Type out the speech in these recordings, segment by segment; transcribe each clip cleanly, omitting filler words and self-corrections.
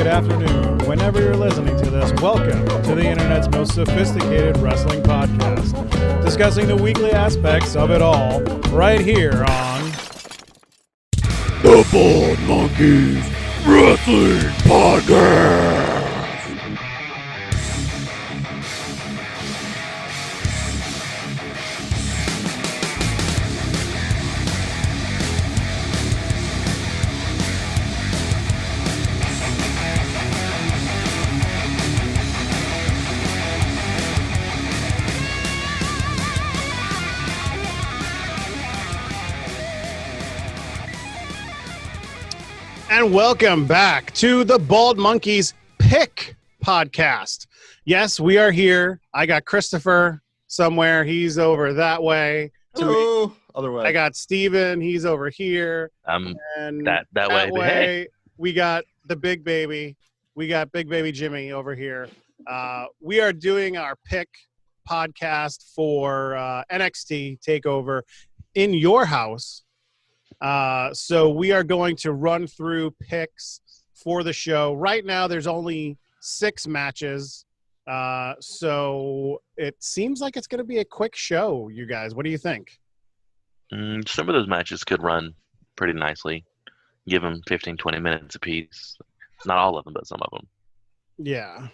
good afternoon. Whenever you're listening to this, welcome to the internet's most sophisticated wrestling podcast, discussing the weekly aspects of it all, right here on The Bald Monkeys Wrestling Podcast. And welcome back to the Bald Monkeys Pick Podcast. Yes, we are here. I got Christopher somewhere. He's over that way. Hello. Other way. I got Steven. He's over here. And that way. But hey. We got the big baby. We got big baby Jimmy over here. We are doing our pick podcast for NXT Takeover in your house. So we are going to run through picks for the show. Right now, there's only 6 matches. So it seems like it's going to be a quick show, you guys. What do you think? Some of those matches could run pretty nicely. Give them 15, 20 minutes apiece. Not all of them, but some of them. Yeah.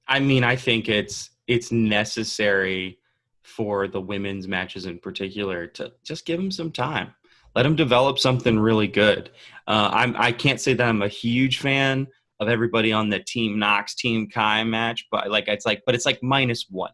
I mean, I think it's necessary for the women's matches in particular to just give them some time. Let them develop something really good. I can't say that I'm a huge fan of everybody on the Team Knox, Team Kai match, but it's like -1.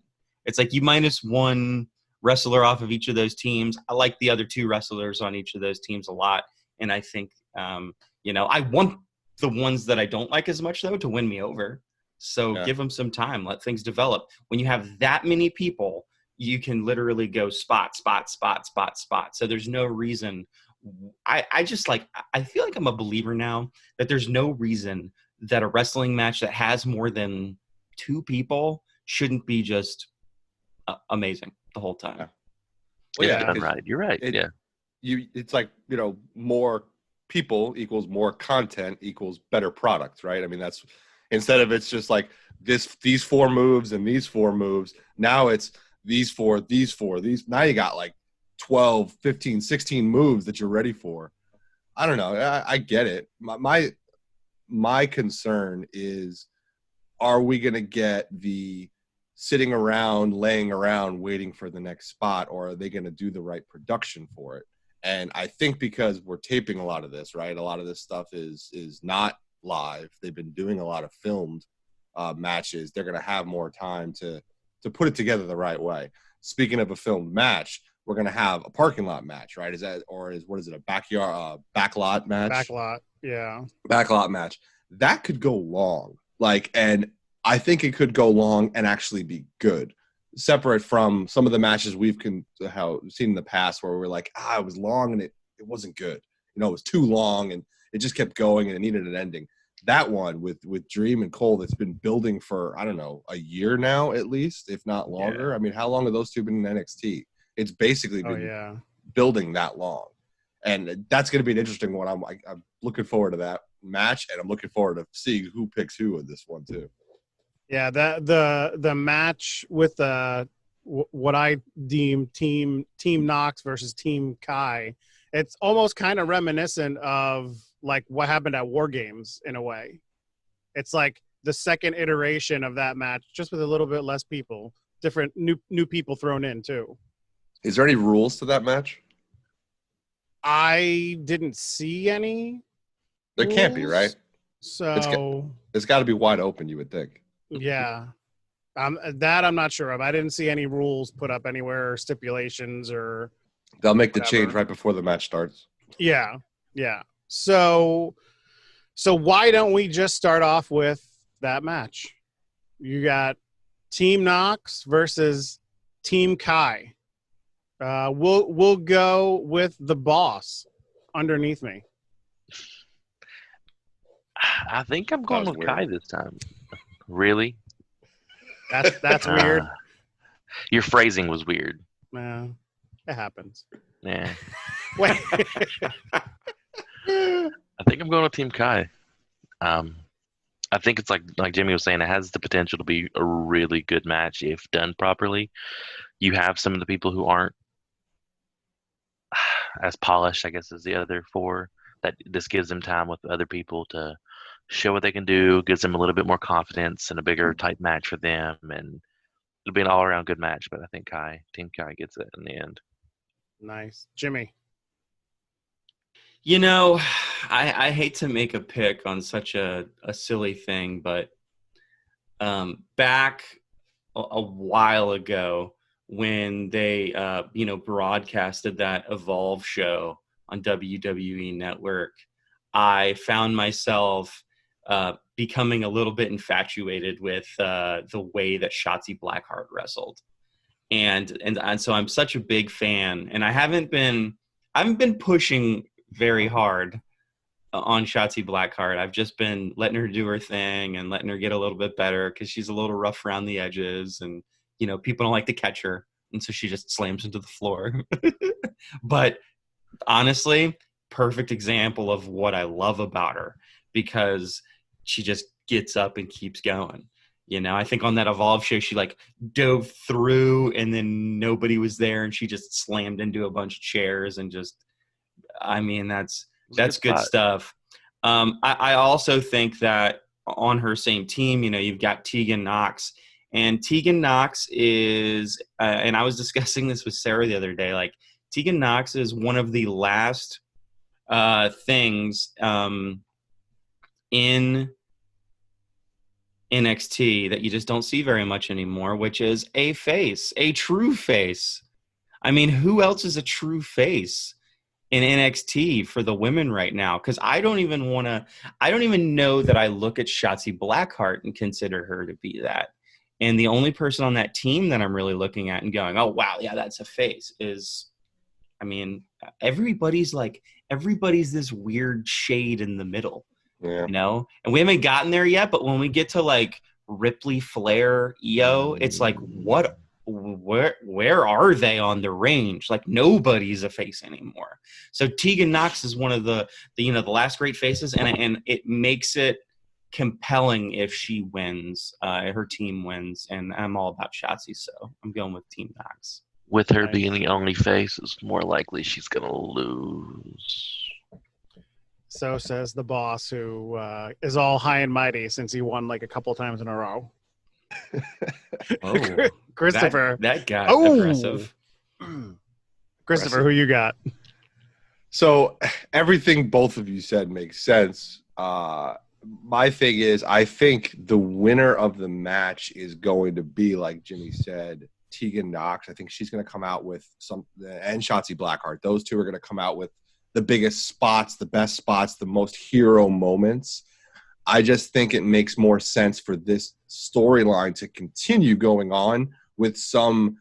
It's like you -1 wrestler off of each of those teams. I like the other 2 wrestlers on each of those teams a lot, and I think I want the ones that I don't like as much though to win me over. So Give them some time, let things develop. When you have that many people, you can literally go spot. So there's no reason. I feel like I'm a believer now that there's no reason that a wrestling match that has more than 2 people shouldn't be just amazing the whole time. Yeah. Well, yeah, done right. You're right. It's like, more people equals more content equals better products, right? I mean, that's instead of it's just like these 4 moves and these 4 moves. Now it's these 4. Now you got like 12, 15, 16 moves that you're ready for. I don't know. I get it. My concern is, are we going to get the sitting around, laying around, waiting for the next spot, or are they going to do the right production for it? And I think because we're taping a lot of this, right? A lot of this stuff is not live. They've been doing a lot of filmed matches. They're going to have more time to put it together the right way. Speaking of a filmed match, we're going to have a parking lot match, right? What is it, a backlot match? Backlot, yeah. Backlot match. That could go long. And I think it could go long and actually be good. Separate from some of the matches we've seen in the past where we're like, it was long and it wasn't good. It was too long and it just kept going and it needed an ending. That one with Dream and Cole that's been building for, I don't know, a year now at least, if not longer. Yeah. I mean, how long have those 2 been in NXT? It's basically been building that long. And that's going to be an interesting one. I'm looking forward to that match, and I'm looking forward to seeing who picks who in this one too. Yeah, the match with what I deem Team Knox versus Team Kai, it's almost kind of reminiscent of like what happened at War Games in a way. It's like the second iteration of that match, just with a little bit less people, different new people thrown in too. Is there any rules to that match? I didn't see any. There can't be, right? So it's got to be wide open, you would think. Yeah. That I'm not sure of. I didn't see any rules put up anywhere, or stipulations or they'll make whatever. The change right before the match starts. Yeah. So why don't we just start off with that match? You got Team Knox versus Team Kai. We'll go with the boss underneath me. I think I'm going with weird. Kai this time. Really? That's weird. Your phrasing was weird. It happens. Yeah. Wait. I think I'm going with Team Kai. I think it's like Jimmy was saying, it has the potential to be a really good match if done properly. You have some of the people who aren't as polished, I guess, as the other four. That this gives them time with other people to show what they can do, gives them a little bit more confidence and a bigger type match for them, and it'll be an all around good match. But I think Team Kai gets it in the end. Nice. Jimmy. You know, I hate to make a pick on such a silly thing, but back a while ago when they, broadcasted that Evolve show on WWE Network, I found myself becoming a little bit infatuated with the way that Shotzi Blackheart wrestled. And so I'm such a big fan, and I haven't been pushing very hard on Shotzi Blackheart. I've just been letting her do her thing and letting her get a little bit better because she's a little rough around the edges, and people don't like to catch her, and so she just slams into the floor. But honestly, perfect example of what I love about her, because she just gets up and keeps going. I think on that Evolve show, she dove through and then nobody was there and she just slammed into a bunch of chairs and just, that's good stuff. I also think that on her same team, you've got Tegan Nox, and Tegan Nox is, and I was discussing this with Sarah the other day, Tegan Nox is one of the last things in NXT that you just don't see very much anymore, which is a face, a true face. Who else is a true face in NXT for the women right now? Because I don't even know that I look at Shotzi Blackheart and consider her to be that. And the only person on that team that I'm really looking at and going, oh, wow, yeah, that's a face is, everybody's this weird shade in the middle. Yeah. And we haven't gotten there yet, but when we get to Ripley, Flair, Io, it's where are they on the range? Nobody's a face anymore. So Tegan Nox is one of the last great faces, and it makes it compelling if she wins, her team wins, and I'm all about Shotzi, so I'm going with Team Nox. With her being the only face, it's more likely she's gonna lose. So says the boss, who is all high and mighty since he won a couple times in a row. Oh, Christopher. That got aggressive. Christopher, who you got? So everything both of you said makes sense. My thing is, I think the winner of the match is going to be, like Jimmy said, Tegan Nox. I think she's going to come out with and Shotzi Blackheart. Those two are going to come out with the biggest spots, the best spots, the most hero moments. I just think it makes more sense for this storyline to continue going on with some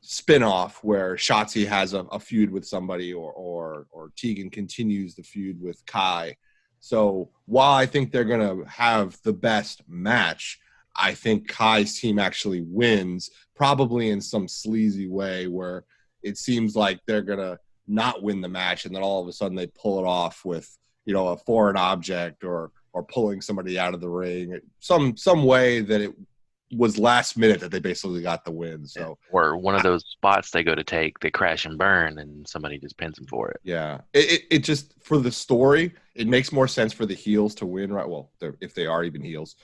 spin-off where Shotzi has a feud with somebody or Tegan continues the feud with Kai. So while I think they're going to have the best match, I think Kai's team actually wins, probably in some sleazy way where it seems like they're going to not win the match, and then all of a sudden they pull it off with, a foreign object or pulling somebody out of the ring, some way that it was last minute that they basically got the win. So or one of those spots they go to take, they crash and burn, and somebody just pins them for it. Yeah, it just, for the story, it makes more sense for the heels to win, right? Well, if they are even heels.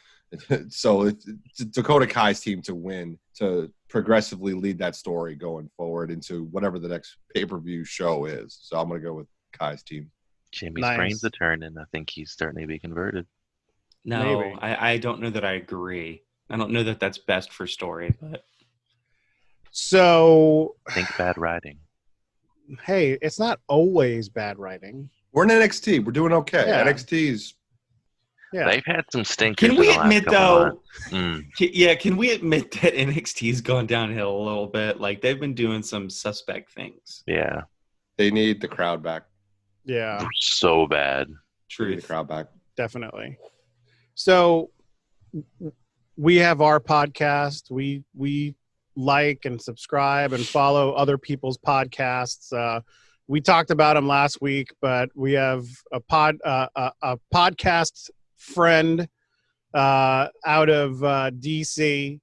So it's Dakota Kai's team to win, to progressively lead that story going forward into whatever the next pay-per-view show is. So I'm going to go with Kai's team. Jimmy's brains are turning. I think he's starting to be converted. No, I don't know that I agree. I don't know that that's best for story, but so think bad writing. Hey, it's not always bad writing. We're in NXT. We're doing okay. Yeah. NXT's. Yeah. They've had some stinkers. Can we admit, though? Can we admit that NXT's gone downhill a little bit? They've been doing some suspect things. Yeah. They need the crowd back. Yeah. So bad. They need the crowd back. Definitely. So we have our podcast. We like and subscribe and follow other people's podcasts. We talked about them last week, but we have a podcast friend out of DC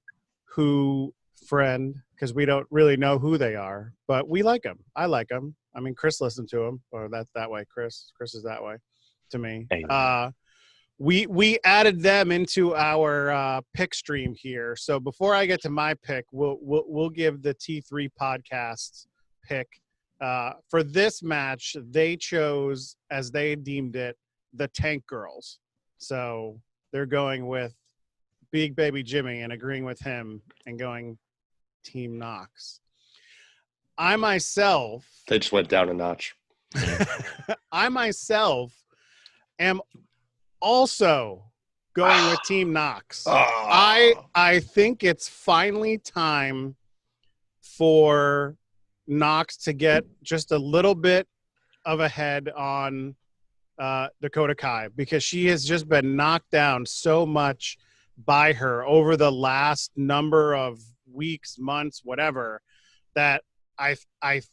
because we don't really know who they are, but we like them. I like them. I mean, Chris listened to them, or that's that way. Chris is that way to me. Hey. We added them into our pick stream here. So before I get to my pick, we'll give the T3 podcast pick. For this match, they chose, as they deemed it, the Tank Girls. So they're going with Big Baby Jimmy and agreeing with him and going Team Knox. I myself They just went down a notch. I myself am also going with Team Knox. I think it's finally time for Knox to get just a little bit of a head on Dakota Kai, because she has just been knocked down so much by her over the last number of weeks, months, whatever, that I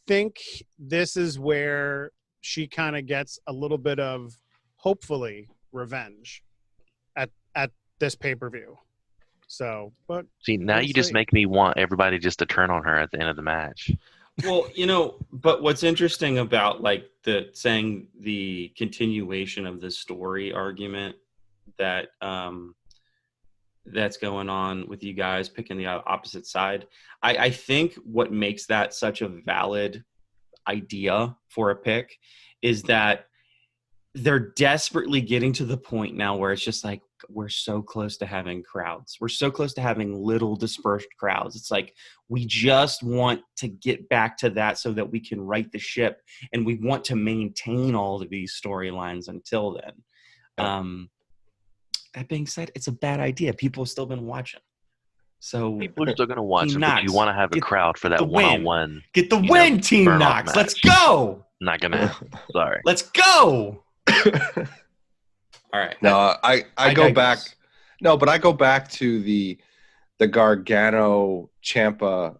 think this is where she kind of gets a little bit of, hopefully, revenge at this pay-per-view. So, but See, now you just make me want everybody just to turn on her at the end of the match. Well, but what's interesting about like saying the continuation of the story argument that that's going on with you guys picking the opposite side, I think what makes that such a valid idea for a pick is that they're desperately getting to the point now where it's just like, we're so close to having crowds. We're so close to having little dispersed crowds. It's like, we just want to get back to that so that we can right the ship, and we want to maintain all of these storylines until then. That being said, it's a bad idea. People have still been watching. So People are still going to watch Team it, but you Knox, want to have a crowd for that one-on-one. Get the win, Team burn-off Knox. match. Let's go. Not going to happen. Sorry. Let's go. All right. No, I go back. digress. No, but I go back to the Gargano Ciampa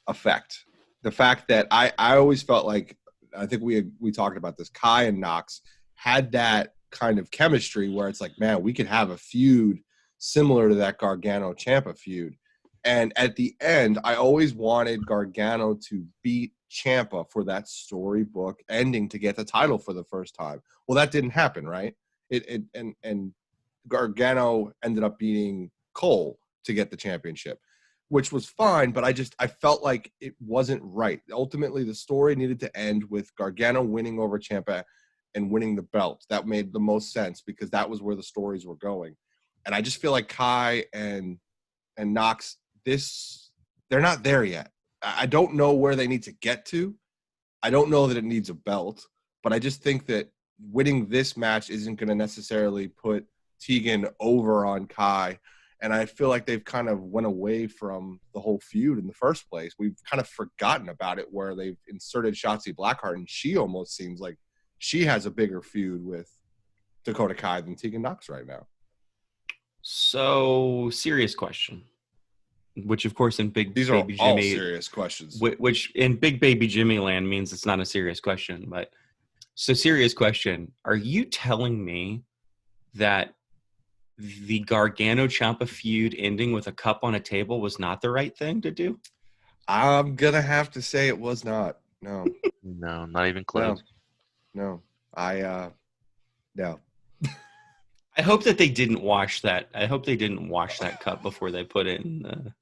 effect. The fact that I always felt like, I think we talked about this, Kai and Knox had that kind of chemistry where it's like, man, we could have a feud similar to that Gargano Ciampa feud. And at the end, I always wanted Gargano to beat Ciampa for that storybook ending to get the title for the first time. Well, that didn't happen, right? And Gargano ended up beating Cole to get the championship, which was fine, but I felt like it wasn't right. Ultimately, the story needed to end with Gargano winning over Ciampa and winning the belt. That made the most sense because that was where the stories were going. And I just feel like Kai and Knox, they're not there yet. I don't know where they need to get to. I don't know that it needs a belt, but I just think that winning this match isn't going to necessarily put Tegan over on Kai. And I feel like they've kind of went away from the whole feud in the first place. We've kind of forgotten about it, where they've inserted Shotzi Blackheart, and she almost seems like she has a bigger feud with Dakota Kai than Tegan Knox right now. So, serious question. Which, of course, in Big These Baby are all Jimmy, serious questions. which in Big Baby Jimmy land means it's not a serious question. But so, serious question: are you telling me that the Gargano Ciampa feud ending with a cup on a table was not the right thing to do? I'm gonna have to say it was not. No, No, not even close. no. No. I hope that they didn't wash that. I hope they didn't wash that cup before they put it in the.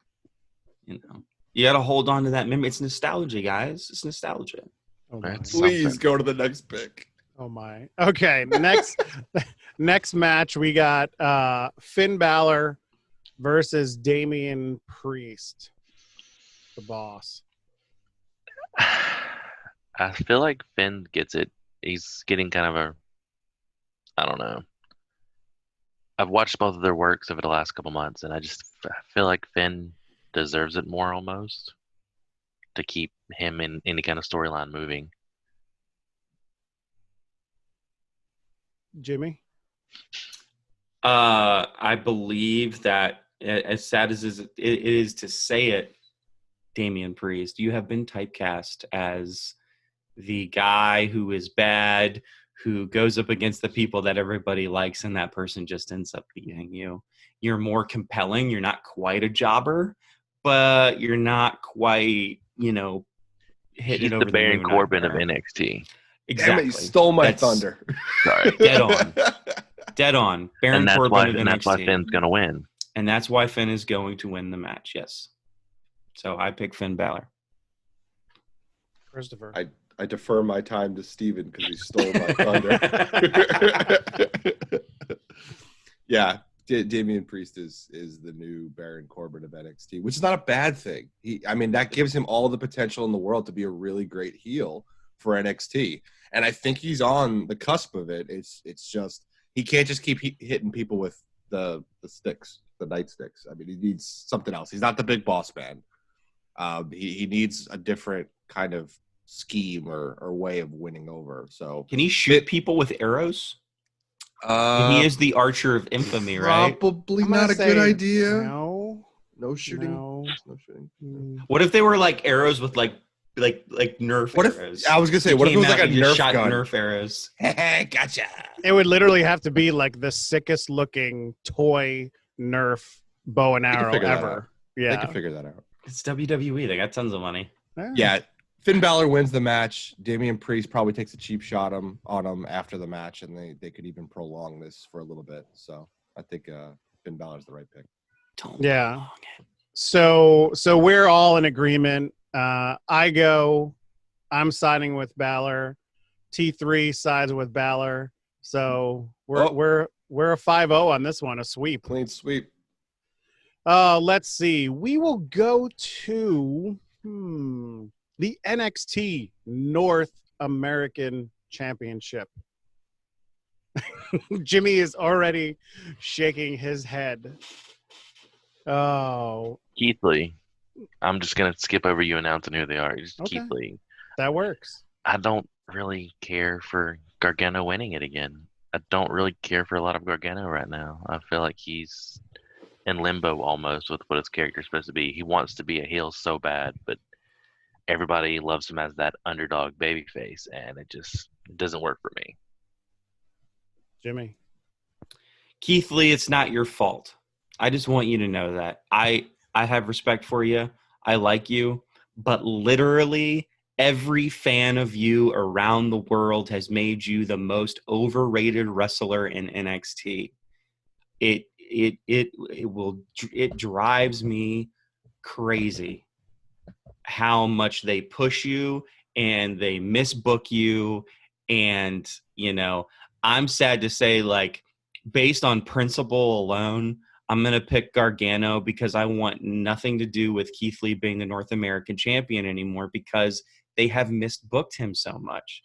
You got to hold on to that memory. It's nostalgia, guys. It's nostalgia. Oh my. That's Please something. go to the next pick. Oh my. Okay, next match we got Finn Balor versus Damian Priest, the boss. I feel like Finn gets it. He's getting kind of I don't know. I've watched both of their works over the last couple months, and I feel like Finn deserves it more almost to keep him in any kind of storyline moving. Jimmy? I believe that, as sad as it is to say it, Damian Priest, you have been typecast as the guy who is bad, who goes up against the people that everybody likes, and that person just ends up beating you. you're more compelling. You're not quite a jobber, but you're not quite, hitting He's it over the the Baron moon Corbin of either. NXT. Exactly. Damn it, you stole my That's thunder. Sorry. Dead on. Dead on. Baron And that's Corbin why of and that's why NXT. Finn's gonna win. And that's why Finn is going to win the match. Yes. So I pick Finn Balor. Christopher. I defer my time to Steven because he stole my thunder. Yeah, Damian Priest is the new Baron Corbin of NXT, which is not a bad thing. That gives him all the potential in the world to be a really great heel for NXT, and I think he's on the cusp of it. It's just he can't just keep hitting people with the sticks, the nightsticks. He needs something else. He's not the big boss man. He needs a different kind of scheme or way of winning over. So can he shoot people with arrows? He is the Archer of Infamy, right? Probably I'm gonna not a say good idea. No. No shooting. No. No shooting. What if they were like arrows with like Nerf arrows? I was gonna say, He what if it came was out like a and just Nerf shot gun? Nerf arrows. Gotcha. It would literally have to be like the sickest looking toy Nerf bow and They can arrow figure that out. ever. They Yeah. can figure that out. It's WWE. They got tons of money. Yeah. Finn Balor wins the match. Damian Priest probably takes a cheap shot on him after the match, and they could even prolong this for a little bit. So I think Finn Balor's the right pick. Yeah. So we're all in agreement. I'm siding with Balor. T3 sides with Balor. So we're a 5-0 on this one, a sweep. Clean sweep. Let's see. We will go to the NXT North American Championship. Jimmy is already shaking his head. Oh, Keith Lee. I'm just gonna skip over you announcing who they are. Just Okay. Keith Lee. that works. I don't really care for Gargano winning it again. I don't really care for a lot of Gargano right now. I feel like he's in limbo almost with what his character's supposed to be. He wants to be a heel so bad, but everybody loves him as that underdog babyface, and it doesn't work for me. Jimmy. Keith Lee, it's not your fault. I just want you to know that. I have respect for you. I like you. But literally every fan of you around the world has made you the most overrated wrestler in NXT. It drives me crazy how much they push you and they misbook you. And, I'm sad to say, like, based on principle alone, I'm going to pick Gargano because I want nothing to do with Keith Lee being the North American champion anymore because they have misbooked him so much.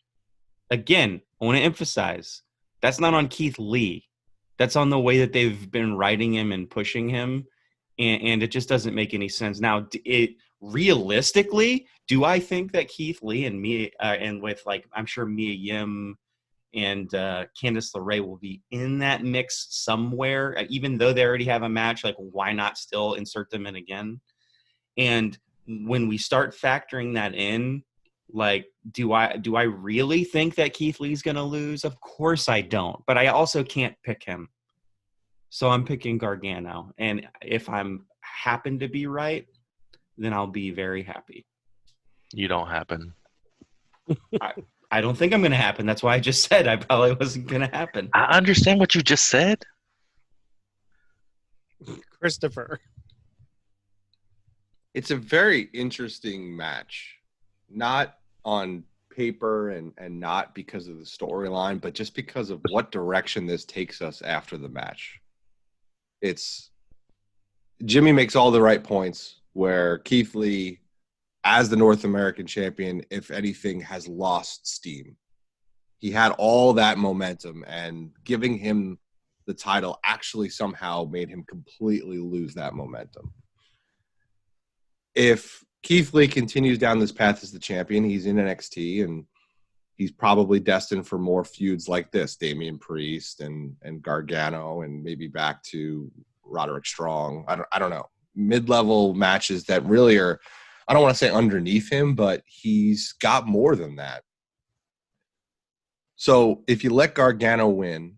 Again, I want to emphasize, that's not on Keith Lee. That's on the way that they've been writing him and pushing him. And it just doesn't make any sense. Now, realistically, do I think that Keith Lee and me, and with, like, I'm sure Mia Yim and Candice LeRae will be in that mix somewhere, even though they already have a match? Like, why not still insert them in again? And when we start factoring that in, like, do I really think that Keith Lee's going to lose? Of course I don't, but I also can't pick him. So I'm picking Gargano. And if I'm happen to be right, then I'll be very happy. You don't happen. I don't think I'm going to happen. That's why I just said I probably wasn't going to happen. I understand what you just said. Christopher. It's a very interesting match, not on paper and not because of the storyline, but just because of what direction this takes us after the match. Jimmy makes all the right points where Keith Lee, as the North American champion, if anything, has lost steam. He had all that momentum, and giving him the title actually somehow made him completely lose that momentum. If Keith Lee continues down this path as the champion, he's in NXT, and he's probably destined for more feuds like this, Damian Priest and Gargano, and maybe back to Roderick Strong. I don't know. Mid-level matches that really are, I don't want to say underneath him, but he's got more than that. So if you let Gargano win,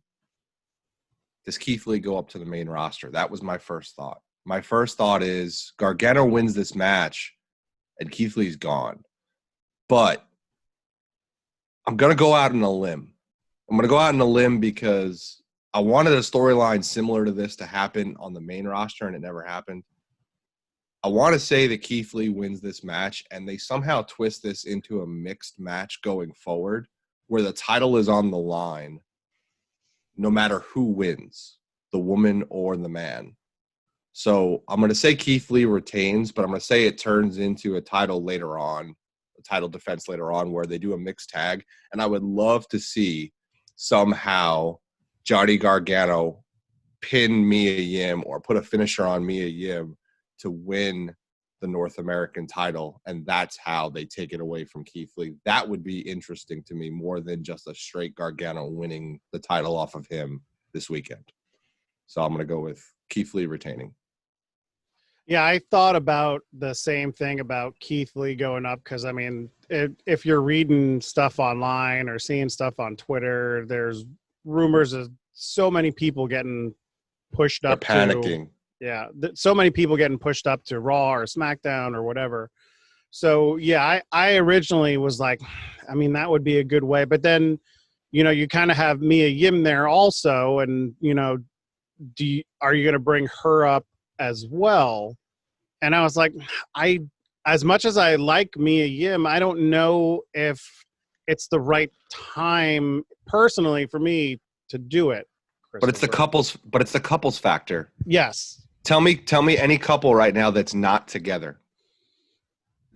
does Keith Lee go up to the main roster? That was my first thought. My first thought is Gargano wins this match and Keith Lee's gone. But I'm going to go out on a limb. I'm going to go out on a limb because I wanted a storyline similar to this to happen on the main roster, and it never happened. I want to say that Keith Lee wins this match, and they somehow twist this into a mixed match going forward where the title is on the line no matter who wins, the woman or the man. So I'm going to say Keith Lee retains, but I'm going to say it turns into a title later on, a title defense later on where they do a mixed tag. And I would love to see somehow Johnny Gargano pin Mia Yim or put a finisher on Mia Yim to win the North American title, and that's how they take it away from Keith Lee. That would be interesting to me more than just a straight Gargano winning the title off of him this weekend. So I'm going to go with Keith Lee retaining. Yeah, I thought about the same thing about Keith Lee going up because, I mean, if you're reading stuff online or seeing stuff on Twitter, there's rumors of so many people getting pushed up. They're panicking. Yeah, so many people getting pushed up to Raw or SmackDown or whatever. So, yeah, I originally was like, I mean, that would be a good way. But then, you know, you kind of have Mia Yim there also. And, you know, are you going to bring her up as well? And I was like, as much as I like Mia Yim, I don't know if it's the right time personally for me to do it. But it's the couples factor. Yes. Tell me any couple right now that's not together.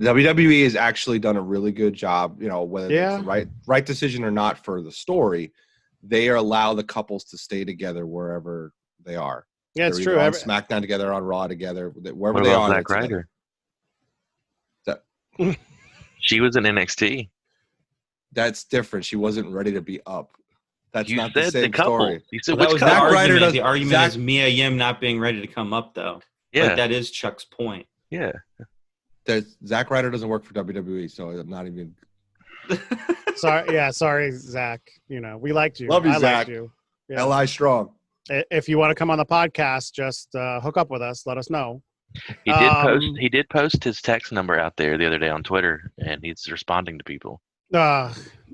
WWE has actually done a really good job, you know, whether it's the right decision or not for the story, they allow the couples to stay together wherever they are. Yeah, it's They're true. on SmackDown together, on Raw together, wherever What they about are. Zack Ryder? She was in NXT. That's different. She wasn't ready to be up. That's You not the said same couple. story. You said Well, that which was the couple? Zack Ryder argument. does- The argument Zack- is Mia Yim not being ready to come up, though. Yeah. Like, that is Chuck's point. Yeah. Zack Ryder doesn't work for WWE, so I'm not even. Sorry, Zach. You know, we liked you. Love you, I Zach. liked you. Yeah. Li strong. If you want to come on the podcast, just hook up with us. Let us know. He did post his text number out there the other day on Twitter, and he's responding to people.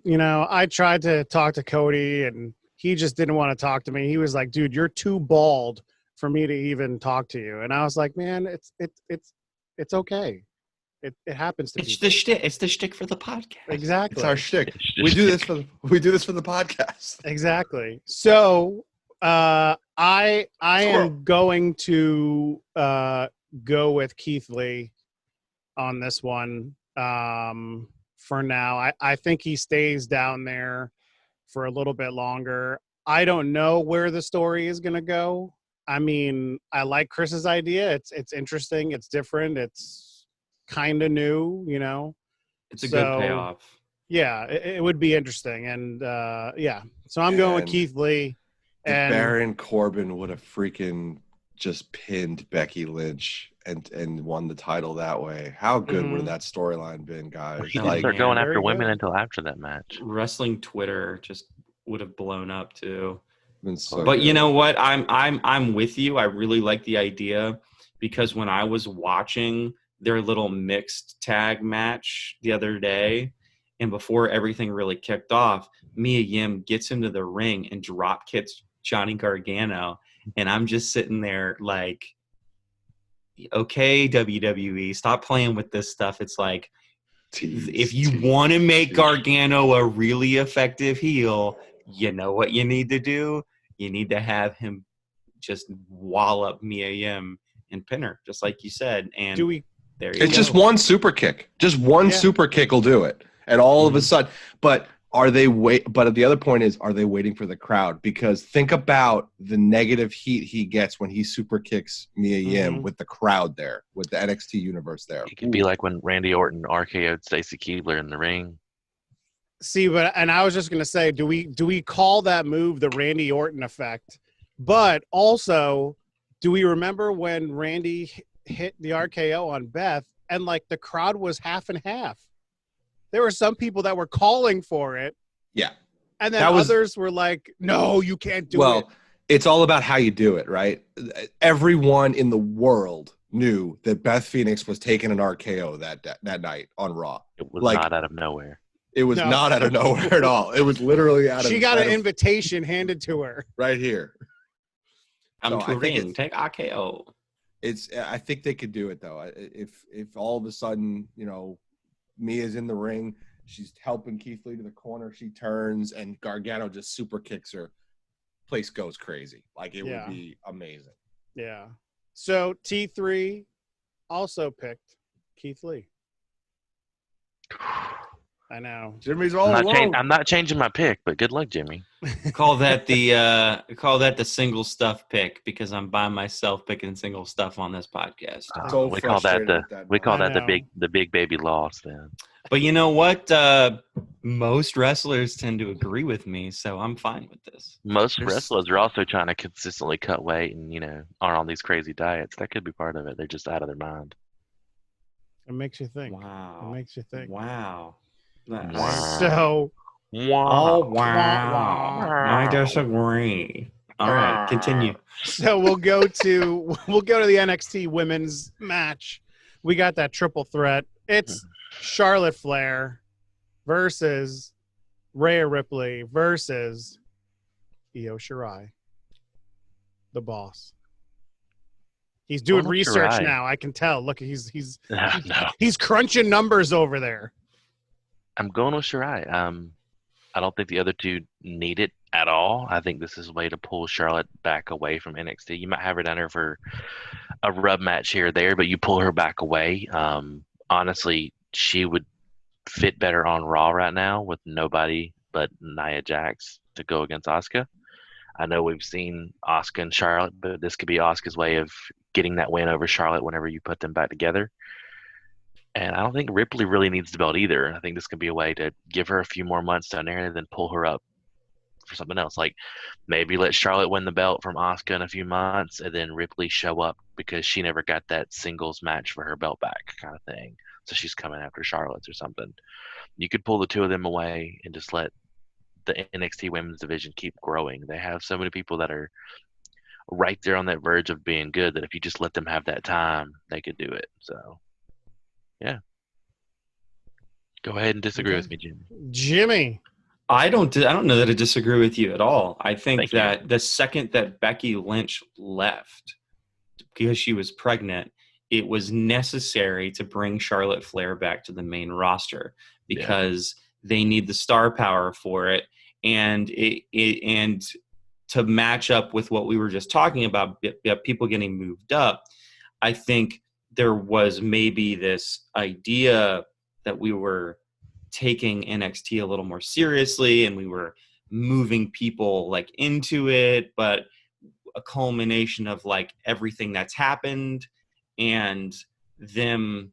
You know, I tried to talk to Cody, and he just didn't want to talk to me. He was like, "Dude, you're too bald for me to even talk to you." And I was like, "Man, it's okay. It happens to It's people." the shtick. It's the shtick for the podcast. Exactly. It's our shtick. We do this for the podcast. Exactly. So I am going to go with Keith Lee on this one for now. I think he stays down there for a little bit longer. I don't know where the story is going to go. I mean, I like Chris's idea. It's interesting. It's different. It's kind of new, you know. It's a good payoff. Yeah, it would be interesting. And yeah, so I'm going with Keith Lee. And Baron Corbin would have freaking just pinned Becky Lynch and won the title that way. How good would that storyline been, guys? He didn't start going after women until after that match. Wrestling Twitter just would have blown up too. So but good. you know what? I'm with you. I really like the idea because when I was watching their little mixed tag match the other day, and before everything really kicked off, Mia Yim gets into the ring and drop kicks Johnny Gargano, and I'm just sitting there like, okay, WWE, stop playing with this stuff. It's like, if you want to make Gargano a really effective heel, you know what you need to do? You need to have him just wallop Mia Yim and pin her, just like you said. And there you go. It's just one super kick. Just one super kick will do it. And all of a sudden, but but the other point is, are they waiting for the crowd? Because think about the negative heat he gets when he super kicks Mia Yim with the crowd there, with the NXT universe there. It could be like when Randy Orton RKO'd Stacy Keibler in the ring. See, and I was just gonna say, do we call that move the Randy Orton effect? But also, do we remember when Randy hit the RKO on Beth and like the crowd was half and half? There were some people that were calling for it. Yeah. And then others were like, no, you can't do it. it's all about how you do it, right? Everyone in the world knew that Beth Phoenix was taking an RKO that night on Raw. It was Like, not out of nowhere. it was No. not out of nowhere at all. It was literally out of. She got an invitation handed to her. right here. I'm So I think touring. Take RKO. I think they could do it though. If all of a sudden, Mia's in the ring, she's helping Keith Lee to the corner, she turns and Gargano just super kicks her. Place goes crazy. Like, it would be amazing. Yeah. So T3 also picked Keith Lee. I know. Jimmy's all alone. I'm not changing my pick, but good luck, Jimmy. Call that the single stuff pick, because I'm by myself picking single stuff on this podcast. So we call that the big baby loss then. But you know what? Most wrestlers tend to agree with me, so I'm fine with this. Most wrestlers are also trying to consistently cut weight and, are on these crazy diets. That could be part of it. They're just out of their mind. It makes you think. Wow. It makes you think. Wow. So. Oh, wow. I disagree. All right, continue. So we'll go to the NXT women's match. We got that triple threat. It's Charlotte Flair versus Rhea Ripley versus Io Shirai, the boss. He's doing research now. I can tell. Look, he's crunching numbers over there. I'm going with Shirai. I don't think the other two need it at all. I think this is a way to pull Charlotte back away from NXT. You might have her down there for a rub match here or there, but you pull her back away. Honestly, she would fit better on Raw right now with nobody but Nia Jax to go against Asuka. I know we've seen Asuka and Charlotte, but this could be Asuka's way of getting that win over Charlotte whenever you put them back together. And I don't think Ripley really needs the belt either. I think this could be a way to give her a few more months down there and then pull her up for something else. Like, maybe let Charlotte win the belt from Asuka in a few months and then Ripley show up because she never got that singles match for her belt back kind of thing. So she's coming after Charlotte's or something. You could pull the two of them away and just let the NXT women's division keep growing. They have so many people that are right there on that verge of being good that if you just let them have that time, they could do it. So, yeah. Go ahead and disagree with me, Jimmy. Jimmy. I don't know that I disagree with you at all. I think Thank you. the second that Becky Lynch left because she was pregnant, it was necessary to bring Charlotte Flair back to the main roster because they need the star power for it, and and to match up with what we were just talking about, people getting moved up. I think there was maybe this idea that we were taking NXT a little more seriously and we were moving people like into it, but a culmination of like everything that's happened and them,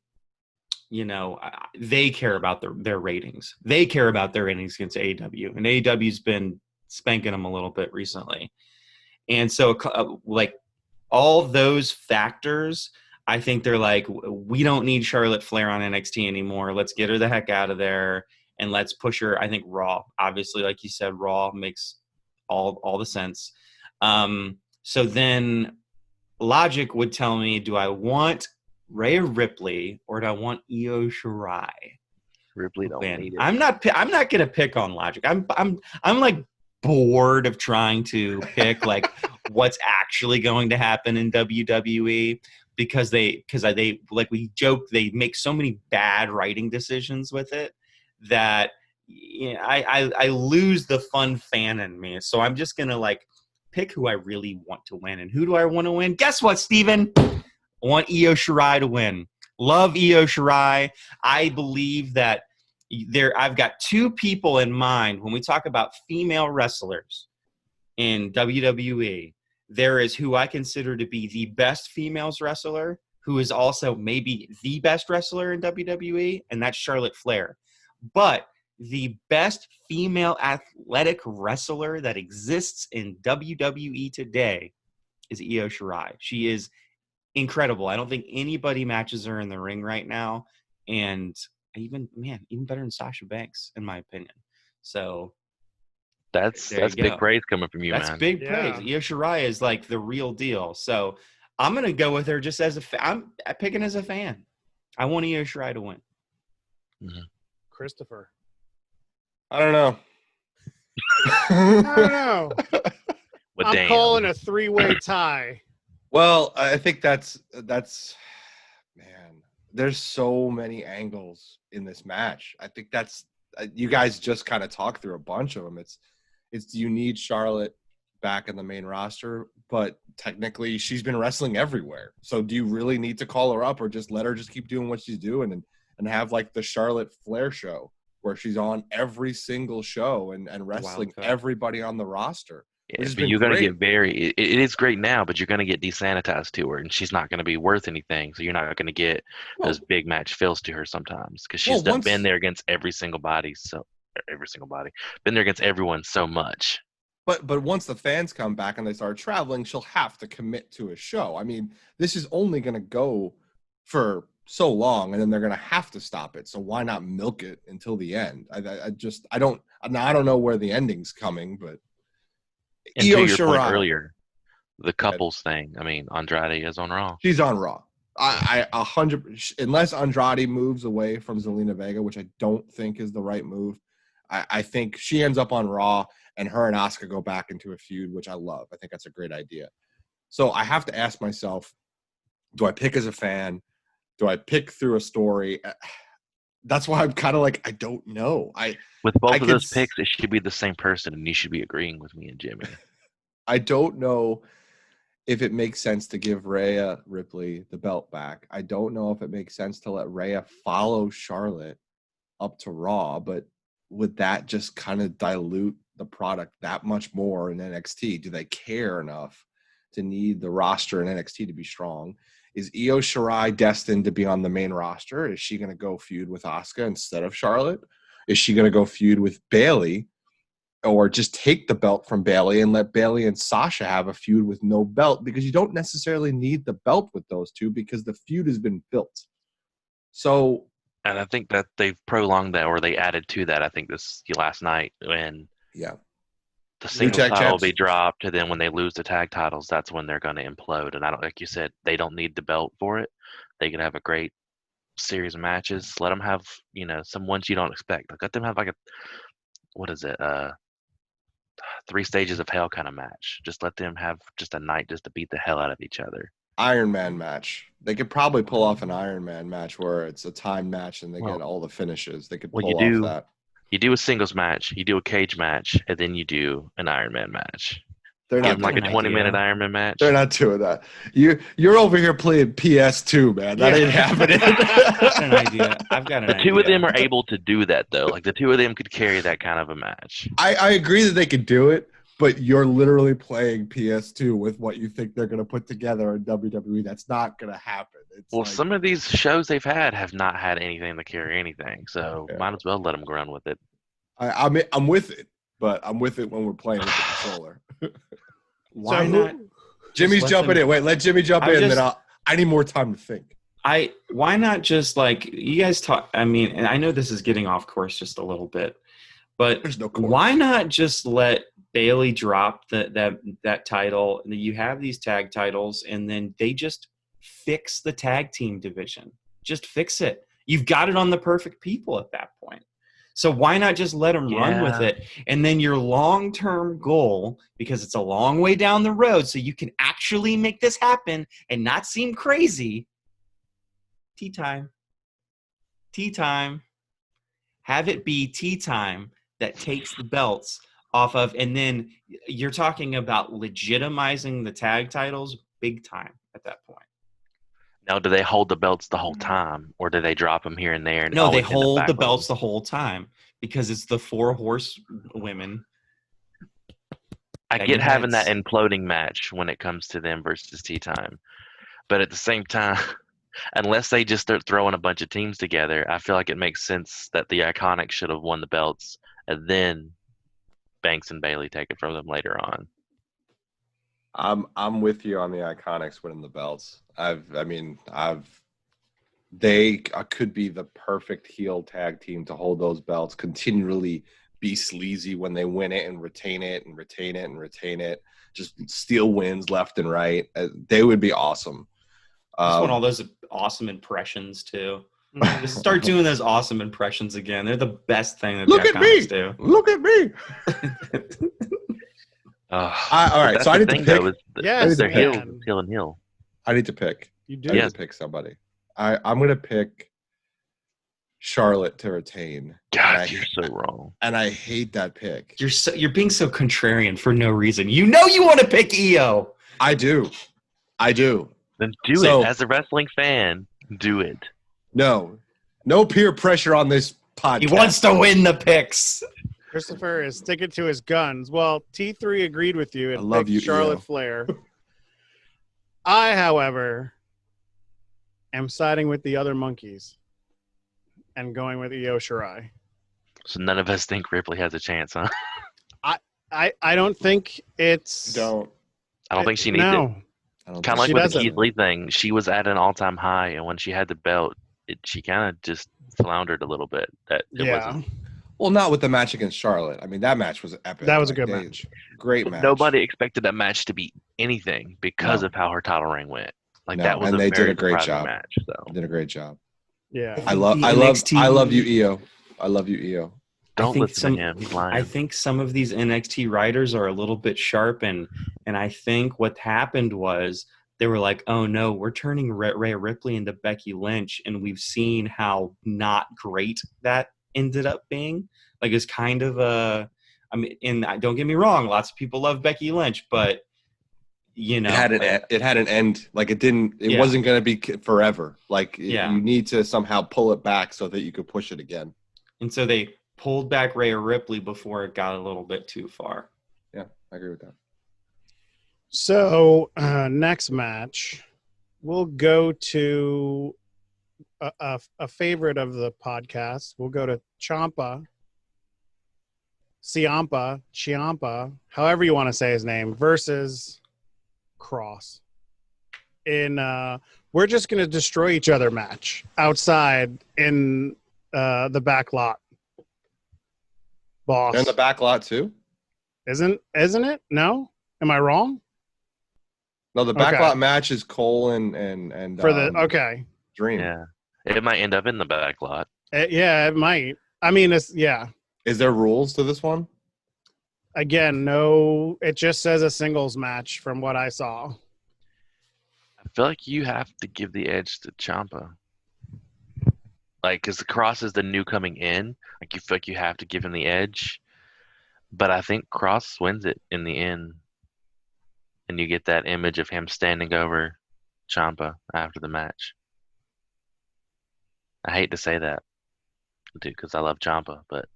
they care about their ratings. They care about their ratings against AEW, and AEW's been spanking them a little bit recently. And so like all those factors, I think they're like, we don't need Charlotte Flair on NXT anymore. Let's get her the heck out of there and let's push her. I think Raw, obviously, like you said, Raw makes all the sense. So then logic would tell me, do I want Rhea Ripley or do I want Io Shirai? Ripley don't need it. I'm not gonna pick on logic. I'm like bored of trying to pick like what's actually going to happen in WWE. Because they like we joke, they make so many bad writing decisions with it that I lose the fun fan in me. So I'm just gonna like pick who I really want to win. And who do I want to win? Guess what, Steven? I want Io Shirai to win. Love Io Shirai. I believe that I've got two people in mind when we talk about female wrestlers in WWE. There is who I consider to be the best females wrestler, who is also maybe the best wrestler in WWE, and that's Charlotte Flair. But the best female athletic wrestler that exists in WWE today is Io Shirai. She is incredible. I don't think anybody matches her in the ring right now, and even better than Sasha Banks, in my opinion. So That's There you big go. praise coming from you, That's man. big Yeah. praise. Io Shirai is like the real deal. So I'm gonna go with her just as I'm picking as a fan. I want Io Shirai to win. Christopher. I don't know. I don't know. But I'm damn. calling a 3-way tie. Well, I think that's man. There's so many angles in this match. I think that's you guys just kind of talked through a bunch of them. It's you need Charlotte back in the main roster, but technically she's been wrestling everywhere. So do you really need to call her up or just let her just keep doing what she's doing and have like the Charlotte Flair show where she's on every single show and wrestling card. everybody on the roster? Yeah, has but been you're going to great. get it is great now, but you're going to get desanitized to her, and she's not going to be worth anything. So you're not going to get those big match feels to her sometimes because she's been there against every single body. Been there against everyone so much. But once the fans come back and they start traveling, she'll have to commit to a show. I mean, this is only going to go for so long, and then they're going to have to stop it. So why not milk it until the end? I don't know where the ending's coming, but And Io to your point Shirai, earlier, the couples thing. I mean, Andrade is on Raw. she's on Raw. I 100 unless Andrade moves away from Zelina Vega, which I don't think is the right move. I think she ends up on Raw, and her and Asuka go back into a feud, which I love. I think that's a great idea. So I have to ask myself, do I pick as a fan? Do I pick through a story? That's why I'm kind of like, I don't know. With both of those picks, it should be the same person, and you should be agreeing with me and Jimmy. I don't know if it makes sense to give Rhea Ripley the belt back. I don't know if it makes sense to let Rhea follow Charlotte up to Raw, but would that just kind of dilute the product that much more in NXT? Do they care enough to need the roster in NXT to be strong? Is Io Shirai destined to be on the main roster? Is she going to go feud with Asuka instead of Charlotte? Is she going to go feud with Bayley? Or just take the belt from Bayley and let Bayley and Sasha have a feud with no belt? Because you don't necessarily need the belt with those two because the feud has been built. So, and I think that they've prolonged that, or they added to that. I think this last night when the singles title will be dropped, and then when they lose the tag titles, that's when they're going to implode. And I don't, like you said, they don't need the belt for it. They can have a great series of matches. Let them have, some ones you don't expect. Like, let them have like a 3 stages of hell kind of match. Just let them have just a night just to beat the hell out of each other. Iron Man match. They could probably pull off an Iron Man match where it's a time match and they get all the finishes. They could pull off that. You do a singles match, you do a cage match, and then you do an Iron Man match. They're not like a 20-minute Iron Man match. They're not doing that. You're over here playing PS2, man. That ain't happening. An idea. I've got an idea. The two of them are able to do that, though. Like, the two of them could carry that kind of a match. I agree that they could do it, but you're literally playing PS2 with what you think they're going to put together in WWE. That's not going to happen. Some of these shows they've had have not had anything to carry anything, so might as well let them run with it. I'm with it, but I'm with it when we're playing with the controller. Why not? Jimmy's jumping in. Wait, let Jimmy jump in, then I need more time to think. Why not just like you guys talk? I mean, and I know this is getting off course just a little bit, but there's no course. Why not just let Bayley drop that title? And you have these tag titles, and then they just fix the tag team division. Just fix it. You've got it on the perfect people at that point. So why not just let them run with it? And then your long-term goal, because it's a long way down the road, so you can actually make this happen and not seem crazy. Tea time. Tea time. Have it be tea time that takes the belts off of, and then you're talking about legitimizing the tag titles big time at that point. Now, do they hold the belts the whole time, or do they drop them here and there? And no, they hold the belts the whole time because it's the 4 horsewomen. I get having that imploding match when it comes to them versus tea time, but at the same time, unless they just start throwing a bunch of teams together, I feel like it makes sense that the Iconics should have won the belts, and then Banks and Bayley take it from them later on. I'm with you on the Iconics winning the belts. They could be the perfect heel tag team to hold those belts, continually be sleazy when they win it and retain it and retain it and retain it. Just steal wins left and right. They would be awesome. I just want all those awesome impressions too. Mhm. Just start doing those awesome impressions again. They're the best thing that Look Jack at me. comics do. Look at me. All right, that's so I the need to thing, pick. though, is Yes, they're heel man. and heel. I need to pick. You I do. need Yes. to pick somebody. I'm going to pick Charlotte to retain. God, you're so wrong. And I hate that pick. You're being so contrarian for no reason. You know you want to pick EO. I do. Then do So- it. As a wrestling fan, do it. No peer pressure on this podcast. He wants to win the picks. Christopher is sticking to his guns. Well, T3 agreed with you and I love picked you, Charlotte Io. Flair. I, however, am siding with the other monkeys and going with Io Shirai. So none of us think Ripley has a chance, huh? I don't think it's. I don't think she needs it. No. I don't Kind of think like She with the doesn't. Keith Lee thing. She was at an all-time high, and when she had the belt, she kind of just floundered a little bit. That it Yeah. wasn't. Well, not with the match against Charlotte. I mean, that match was epic. That was a good match. Great match. Nobody expected that match to be anything because No. of how her title reign went. Like No, that was and a they very did a great surprising job. match. So Did a great job. Yeah. I love you, EO. I love you, EO. don't think listen to him. He's lying. I think some of these NXT writers are a little bit sharp, and I think what happened was they were like, "Oh no, we're turning Rhea Ripley into Becky Lynch," and we've seen how not great that ended up being. Like, it's kind of a, I mean, and don't get me wrong, lots of people love Becky Lynch, but you know, It had an end. Like it Yeah. wasn't going to be forever. Like Yeah. you need to somehow pull it back so that you could push it again. and so they pulled back Rhea Ripley before it got a little bit too far. Yeah, I agree with that. So next match, we'll go to a favorite of the podcast. We'll go to Ciampa, however you want to say his name, versus Cross. We're just going to destroy each other match outside in the back lot. Boss. They're in the back lot too? Isn't it? No? Am I wrong? No, the back Okay. lot match is Cole and For the okay. Dream. yeah, it might end up in the back lot. Yeah, it might. I mean, it's yeah. Is there rules to this one? Again, no. It just says a singles match from what I saw. I feel like you have to give the edge to Ciampa. Like, because the Cross is the new coming in. Like, you feel like you have to give him the edge. But I think Cross wins it in the end. And you get that image of him standing over Ciampa after the match. I hate to say that, dude, because I love Ciampa, but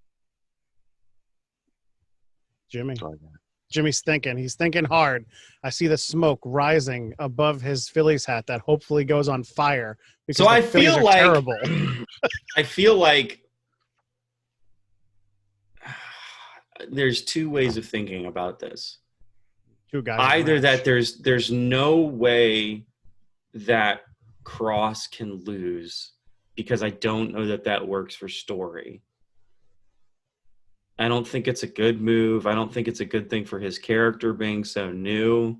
Jimmy. that's all I got. Jimmy's thinking. He's thinking hard. I see the smoke rising above his Phillies hat that hopefully goes on fire. Because So I the Phillies feel are like terrible. I feel like there's two ways of thinking about this. Two guys. Either match. that there's no way that Cross can lose, because I don't know that works for story. I don't think it's a good move. I don't think it's a good thing for his character being so new.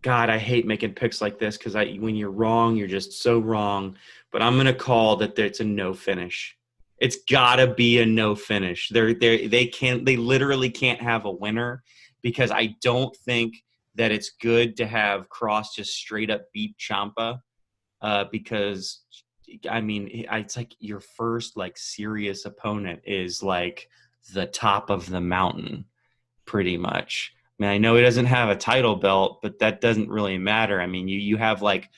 God, I hate making picks like this because when you're wrong, you're just so wrong. But I'm gonna call that it's a no finish. It's gotta be a no finish. They literally can't have a winner, because I don't think that it's good to have Cross just straight up beat Ciampa, because I mean, it's like your first like serious opponent is like the top of the mountain, pretty much. I mean, I know he doesn't have a title belt, but that doesn't really matter. I mean, you have like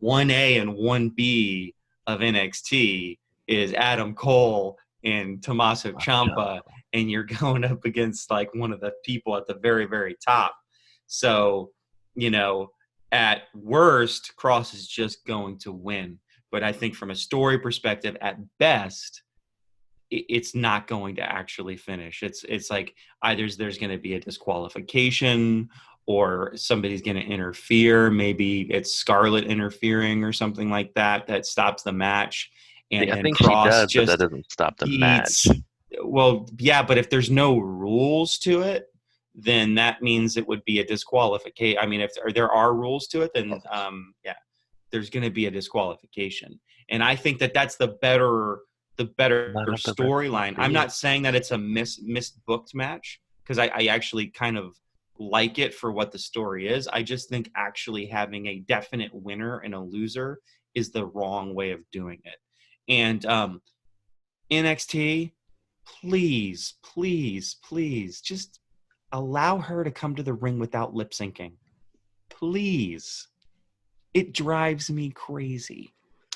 1A and 1B of NXT is Adam Cole and Tommaso Ciampa, and you're going up against like one of the people at the very, very top. So, you know, at worst, Cross is just going to win. But I think from a story perspective, at best, it's not going to actually finish. It's like either there's going to be a disqualification, or somebody's going to interfere. Maybe it's Scarlett interfering or something like that stops the match. and I then think she Cross does, but just that doesn't stop the eats. match. Well, yeah, but if there's no rules to it, then that means it would be a disqualification. I mean, if there are rules to it, then yeah, there's going to be a disqualification. And I think that that's the better storyline. I'm not saying that it's a misbooked match, because I actually kind of like it for what the story is. I just think actually having a definite winner and a loser is the wrong way of doing it. And NXT, please, please, please, just allow her to come to the ring without lip syncing. Please. It drives me crazy.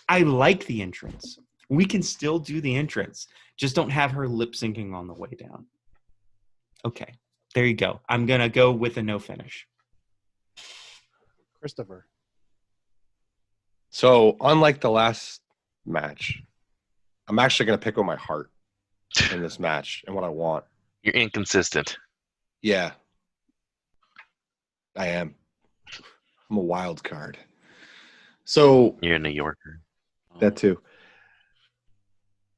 I like the entrance. We can still do the entrance. Just don't have her lip syncing on the way down. Okay, there you go. I'm going to go with a no finish. Christopher. So, unlike the last match, I'm actually going to pick with my heart in this match and what I want. You're inconsistent. Yeah, I am. I'm a wild card. So, You're a New Yorker. that too.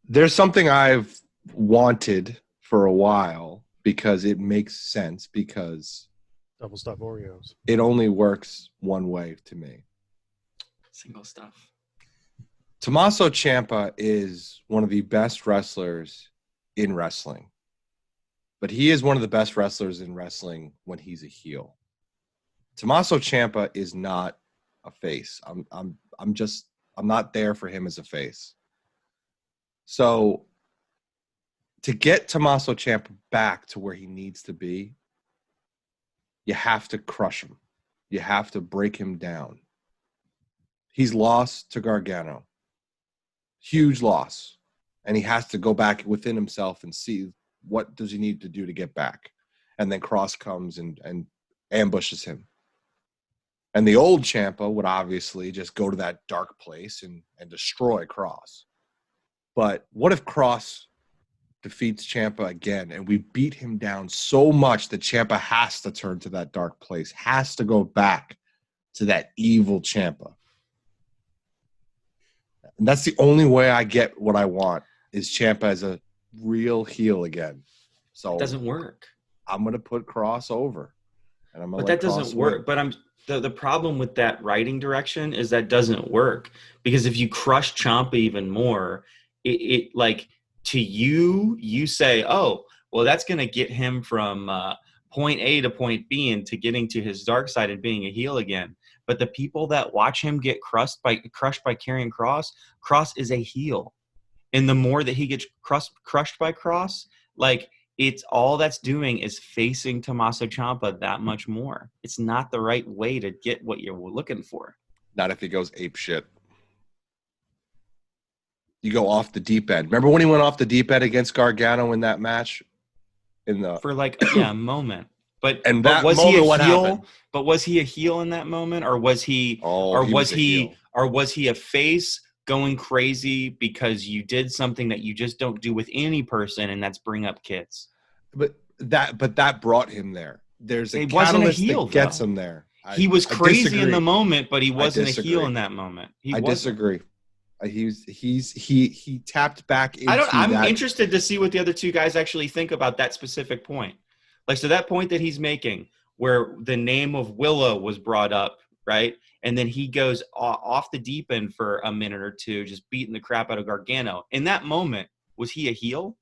There's something I've wanted for a while because it makes sense, because Double stuffed Oreos. it only works one way to me. Single stuff. Tommaso Ciampa is one of the best wrestlers in wrestling, but he is one of the best wrestlers in wrestling when he's a heel. Tommaso Ciampa is not a face. I'm not there for him as a face. So to get Tommaso Ciampa back to where he needs to be, you have to crush him. You have to break him down. He's lost to Gargano. Huge loss. And he has to go back within himself and see what does he need to do to get back. And then Cross comes and ambushes him. And the old Ciampa would obviously just go to that dark place and destroy Cross. But what if Cross defeats Ciampa again and we beat him down so much that Ciampa has to turn to that dark place, has to go back to that evil Ciampa? And that's the only way I get what I want, is Ciampa as a real heel again. So It doesn't work. I'm going to put Cross over. And I'm gonna But that Cross doesn't work. win. But the problem with that writing direction is that doesn't work, because if you crush Ciampa even more, it like, to you say, oh, well, that's going to get him from point A to point B into getting to his dark side and being a heel again. But the people that watch him get crushed by Karrion Kross is a heel. And the more that he gets crushed by Kross, like, it's all that's doing is facing Tommaso Ciampa that much more. It's not the right way to get what you're looking for. Not if he goes ape shit. You go off the deep end. Remember when he went off the deep end against Gargano in that match? For like a moment. But that was moment, he a what heel? happened? But was he a heel in that moment, or was he? Was he a face going crazy because you did something that you just don't do with any person, and that's bring up kids? But that brought him there. There's a He wasn't a catalyst heel, that gets though. him there. He was crazy in disagree. the moment, but he wasn't a heel disagree. in that moment. I disagree. He tapped back into I'm that. interested to see what the other two guys actually think about that specific point. Like, so that point that he's making, where the name of Willow was brought up, right? And then he goes off the deep end for a minute or two, just beating the crap out of Gargano. In that moment, was he a heel?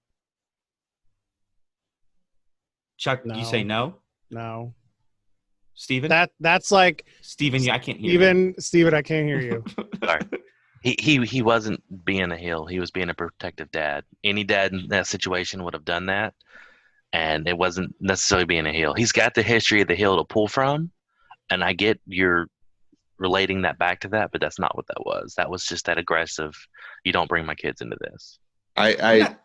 Chuck, No. You say no? No. Steven? That's like Steven, I can't hear you. Steven, I can't hear you. Sorry. He wasn't being a heel. He was being a protective dad. Any dad in that situation would have done that, and it wasn't necessarily being a heel. He's got the history of the heel to pull from, and I get you're relating that back to that, but that's not what that was. That was just that aggressive, you don't bring my kids into this. I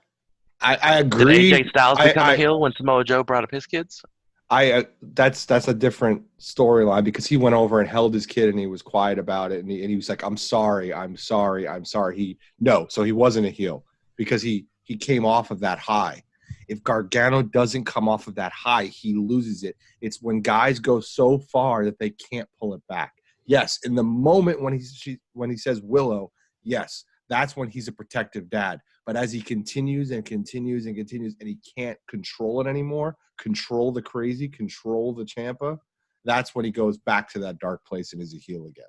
agree. Did AJ Styles become a heel when Samoa Joe brought up his kids? That's a different storyline, because he went over and held his kid and he was quiet about it, and he was like, I'm sorry. So he wasn't a heel because he came off of that high. If Gargano doesn't come off of that high, he loses it. It's when guys go so far that they can't pull it back. Yes, in the moment when he says Willow, yes, that's when he's a protective dad. But as he continues and continues and continues, and he can't control it anymore, control the crazy, control the Ciampa, that's when he goes back to that dark place and is a heel again.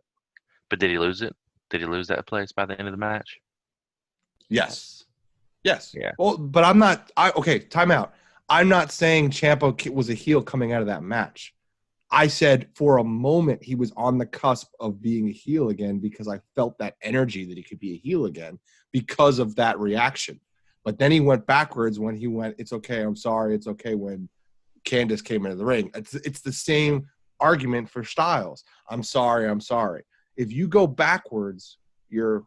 But did he lose it? Did he lose that place by the end of the match? Yes. Yeah. Well, but okay, time out. I'm not saying Ciampa was a heel coming out of that match. I said for a moment he was on the cusp of being a heel again because I felt that energy that he could be a heel again because of that reaction. But then he went backwards when he went, it's okay, I'm sorry, it's okay, when Candice came into the ring. It's the same argument for Styles. I'm sorry. If you go backwards, you're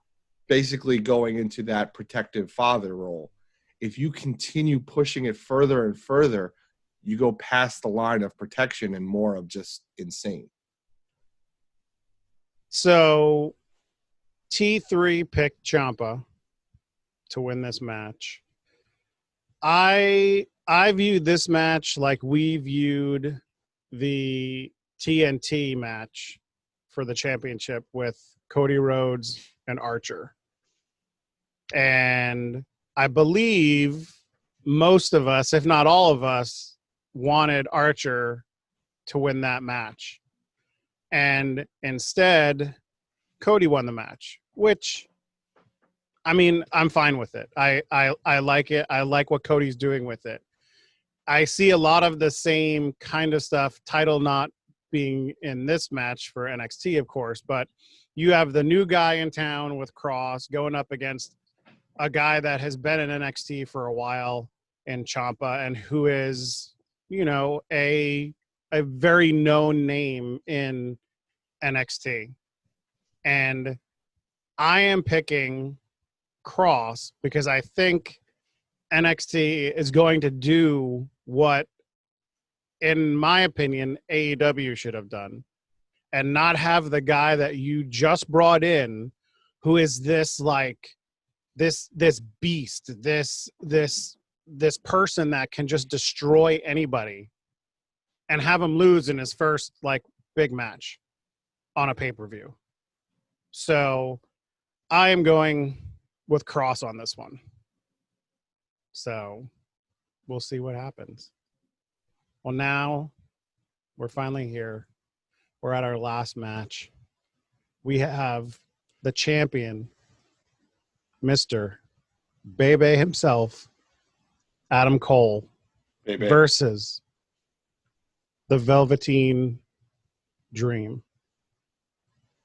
basically going into that protective father role. If you continue pushing it further and further, you go past the line of protection and more of just insane. So T3 picked Ciampa to win this match. I viewed this match like we viewed the TNT match for the championship with Cody Rhodes and Archer. And I believe most of us, if not all of us, wanted Archer to win that match. And instead, Cody won the match, which, I mean, I'm fine with it. I like it. I like what Cody's doing with it. I see a lot of the same kind of stuff, title not being in this match for NXT, of course, but you have the new guy in town with Cross going up against a guy that has been in NXT for a while in Ciampa and who is, you know, a very known name in NXT. And I am picking Cross because I think NXT is going to do what, in my opinion, AEW should have done, and not have the guy that you just brought in, who is this like this beast, this person that can just destroy anybody, and have him lose in his first like big match on a pay-per-view. So I am going with Cross on this one. So we'll see what happens. Well, now we're finally here. We're at our last match. We have the champion, Mr. Bebe himself, Adam Cole, Baby. versus the Velveteen Dream,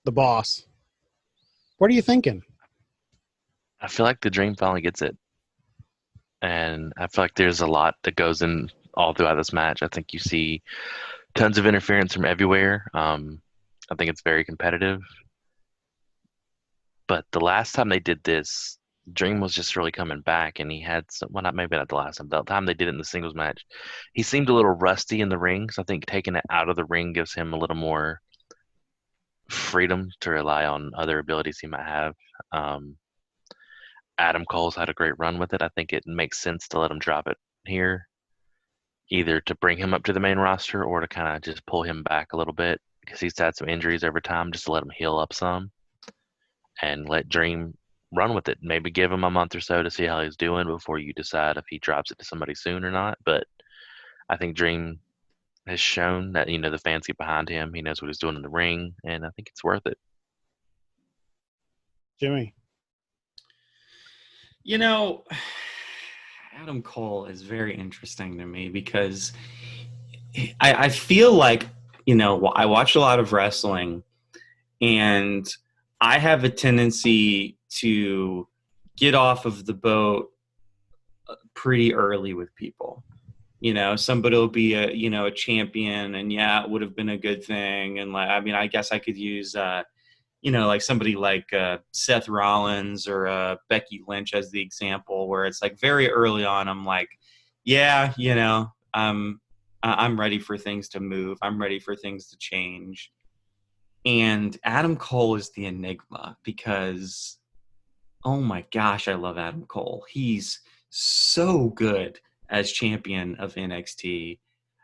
the boss. What are you thinking? I feel like the Dream finally gets it. And I feel like there's a lot that goes in all throughout this match. I think you see tons of interference from everywhere. I think it's very competitive. But the last time they did this, Dream was just really coming back, and he had some, well, maybe not the last time, the time they did it in the singles match, he seemed a little rusty in the ring. So I think taking it out of the ring gives him a little more freedom to rely on other abilities he might have. Adam Cole's had a great run with it. I think it makes sense to let him drop it here, either to bring him up to the main roster or to kind of just pull him back a little bit because he's had some injuries over time, just to let him heal up some and let Dream run with it. Maybe give him a month or so to see how he's doing before you decide if he drops it to somebody soon or not. But I think Dream has shown that, you know, the fans get behind him. He knows what he's doing in the ring, and I think it's worth it. Jimmy. You know, Adam Cole is very interesting to me because I feel like, you know, I watch a lot of wrestling, and I have a tendency to get off of the boat pretty early with people. You know, somebody will be a champion, and yeah, it would have been a good thing. And like, I mean, I guess I could use, like somebody like Seth Rollins or Becky Lynch as the example, where it's like very early on, I'm like, yeah, you know, I'm ready for things to move. I'm ready for things to change. And Adam Cole is the enigma because, oh my gosh, I love Adam Cole. He's so good as champion of NXT.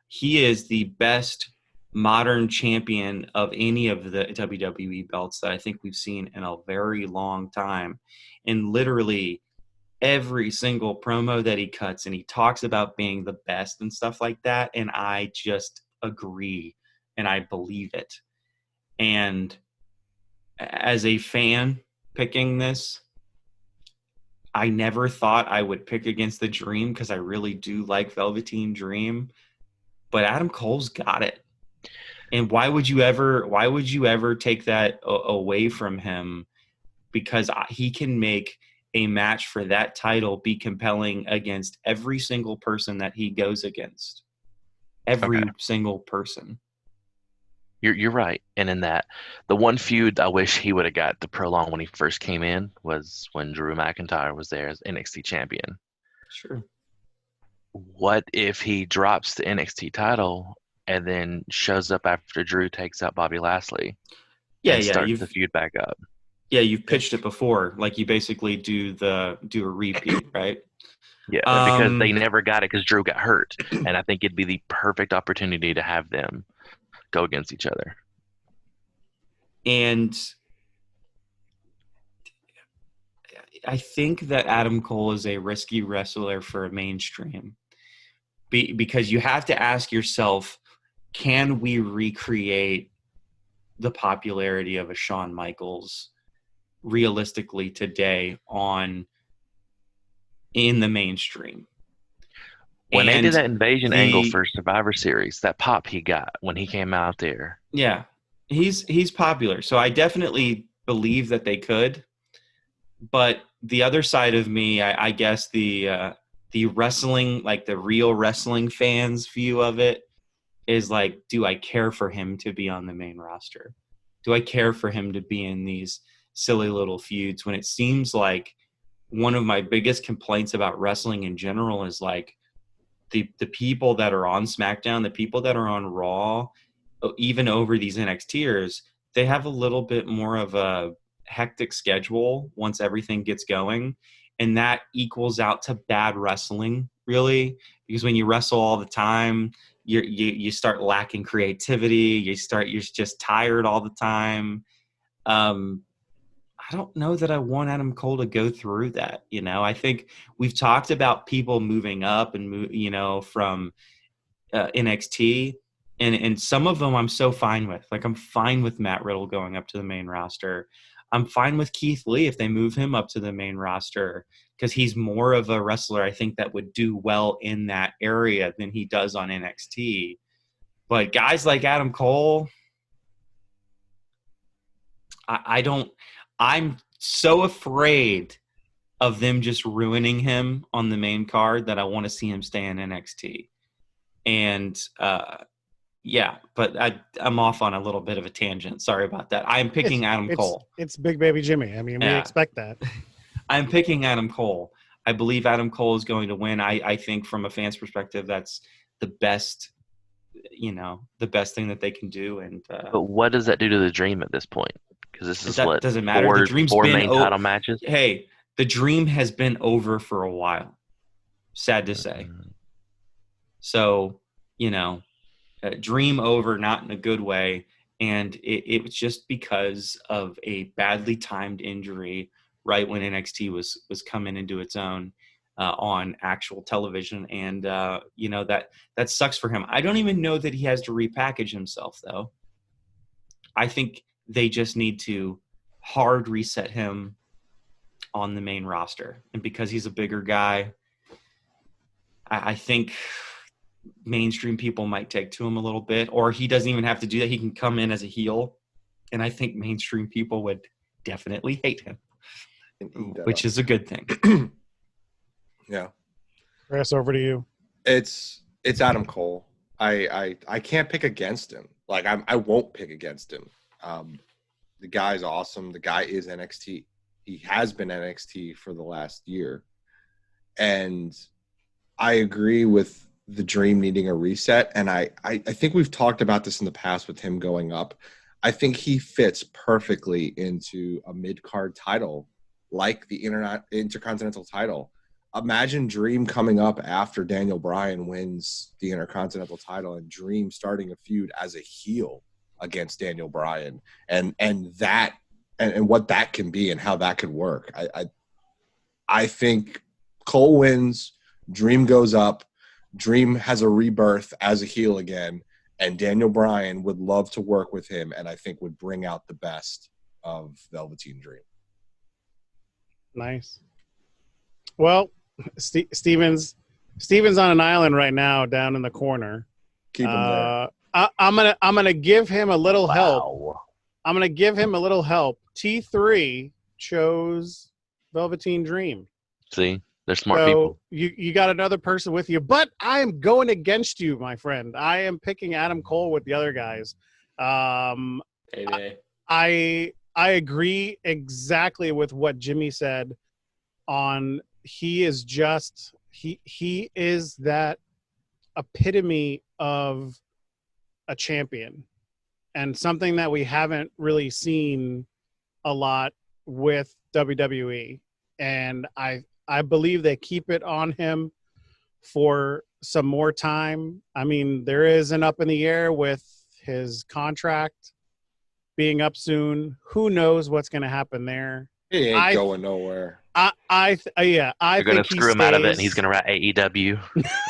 He is the best modern champion of any of the WWE belts that I think we've seen in a very long time. And literally every single promo that he cuts, and he talks about being the best and stuff like that, and I just agree and I believe it. And as a fan picking this, I never thought I would pick against the Dream because I really do like Velveteen Dream, but Adam Cole's got it. And why would you ever take that away from him? Because he can make a match for that title be compelling against every single person that he goes against. Every single person. You're right. And in that, the one feud I wish he would have got to prolong when he first came in was when Drew McIntyre was there as NXT champion. Sure. What if he drops the NXT title and then shows up after Drew takes out Bobby Lashley? Yeah, starts the feud back up. Yeah, you've pitched it before. Like you basically do a repeat, right? Yeah, because they never got it because Drew got hurt, and I think it'd be the perfect opportunity to have them go against each other. And I think that Adam Cole is a risky wrestler for mainstream, because you have to ask yourself, can we recreate the popularity of a Shawn Michaels realistically today in the mainstream? When they did that invasion angle for Survivor Series, that pop he got when he came out there. Yeah, he's popular. So I definitely believe that they could. But the other side of me, I guess the wrestling, like the real wrestling fans view of it is like, do I care for him to be on the main roster? Do I care for him to be in these silly little feuds when it seems like one of my biggest complaints about wrestling in general is like the people that are on SmackDown, the people that are on Raw, even over these NXTers, they have a little bit more of a hectic schedule once everything gets going. And that equals out to bad wrestling, really, because when you wrestle all the time, you start lacking creativity. You're just tired all the time. I don't know that I want Adam Cole to go through that. I think we've talked about people moving up and from NXT, and some of them I'm so fine with. Like I'm fine with Matt Riddle going up to the main roster. I'm fine with Keith Lee if they move him up to the main roster, because he's more of a wrestler I think that would do well in that area than he does on NXT. But guys like Adam Cole, I'm so afraid of them just ruining him on the main card that I want to see him stay in NXT. And yeah, but I'm off on a little bit of a tangent. Sorry about that. I'm picking Adam Cole. It's Big Baby Jimmy. I mean, we expect that. I'm picking Adam Cole. I believe Adam Cole is going to win. I think from a fan's perspective, that's the best, the best thing that they can do. And but what does that do to the Dream at this point? Because this is that doesn't matter. The Dream's four been main title matches. Hey, the Dream has been over for a while. Sad to say. So, Dream over, not in a good way. And it was just because of a badly timed injury right when NXT was coming into its own on actual television. And, that sucks for him. I don't even know that he has to repackage himself, though. I think they just need to hard reset him on the main roster. And because he's a bigger guy, I think mainstream people might take to him a little bit, or he doesn't even have to do that. He can come in as a heel. And I think mainstream people would definitely hate him, which is a good thing. Yeah. Chris, over to you. It's Adam Cole. I can't pick against him. Like I won't pick against him. The guy's awesome. The guy is NXT. He has been NXT for the last year. And I agree with the Dream needing a reset. And I think we've talked about this in the past with him going up. I think he fits perfectly into a mid-card title like the Intercontinental title. imagine Dream coming up after Daniel Bryan wins the Intercontinental title and Dream starting a feud as a heel against Daniel Bryan and what that can be and how that could work. I think Cole wins, Dream goes up, Dream has a rebirth as a heel again, and Daniel Bryan would love to work with him and I think would bring out the best of Velveteen Dream. Nice. Well, Steven's on an island right now down in the corner. Keep him there. I'm gonna give him a little help. Wow. I'm gonna give him a little help. T3 chose Velveteen Dream. See, they're smart people. You got another person with you, but I am going against you, my friend. I am picking Adam Cole with the other guys. I agree exactly with what Jimmy said on he is that epitome of a champion and something that we haven't really seen a lot with WWE. And I believe they keep it on him for some more time. I mean, there is an up in the air with his contract being up soon. Who knows what's going to happen there? He ain't going nowhere. I They're going to screw him out of it, and he's going to write AEW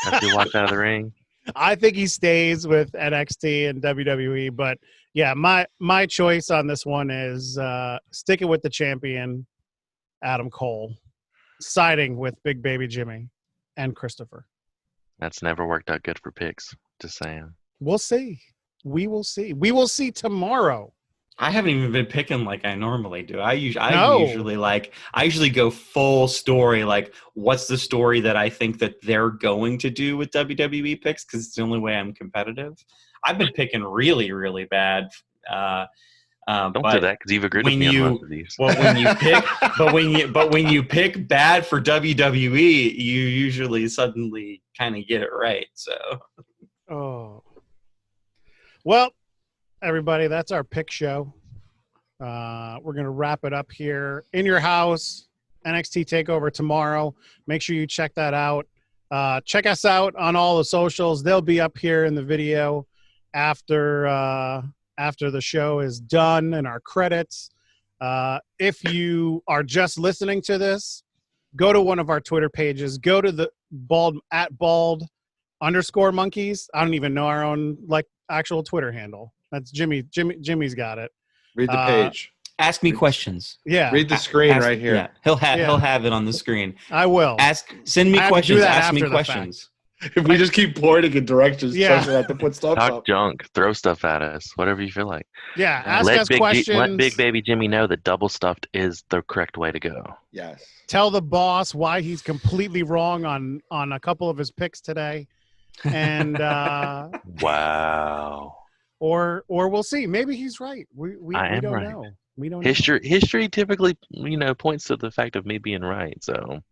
after he walks out of the ring. I think he stays with NXT and WWE. But, yeah, my choice on this one is sticking with the champion, Adam Cole, siding with Big Baby Jimmy and Christopher. That's never worked out good for picks. Just saying. We'll see. We will see. We will see tomorrow. I haven't even been picking like I normally do. I usually go full story. Like, what's the story that I think that they're going to do with WWE picks? Because it's the only way I'm competitive. I've been picking really, really bad. Don't do that because you've agreed with me on most of these. Well, when you pick bad for WWE, you usually suddenly kind of get it right. So, well, everybody, that's our pick show. We're gonna wrap it up here in your house. NXT Takeover tomorrow. Make sure you check that out. Check us out on all the socials. They'll be up here in the video after the show is done and our credits. If you are just listening to this, go to one of our Twitter pages. Go to the @bald_monkeys. I don't even know our own actual Twitter handle. That's Jimmy's got it. Read the page. Ask me questions. Yeah. Read the screen right here. Yeah. He'll have it on the screen. I will. Send me questions. Ask me questions. If we just keep pointing in directions, yeah. to have to put stuff Talk up. junk, throw stuff at us, whatever you feel like. Yeah, ask us questions. Let Big Baby Jimmy know that double stuffed is the correct way to go. Yes. Tell the boss why he's completely wrong on a couple of his picks today, and wow. Or we'll see. Maybe he's right. We don't right. know. We don't. History typically points to the fact of me being right. So.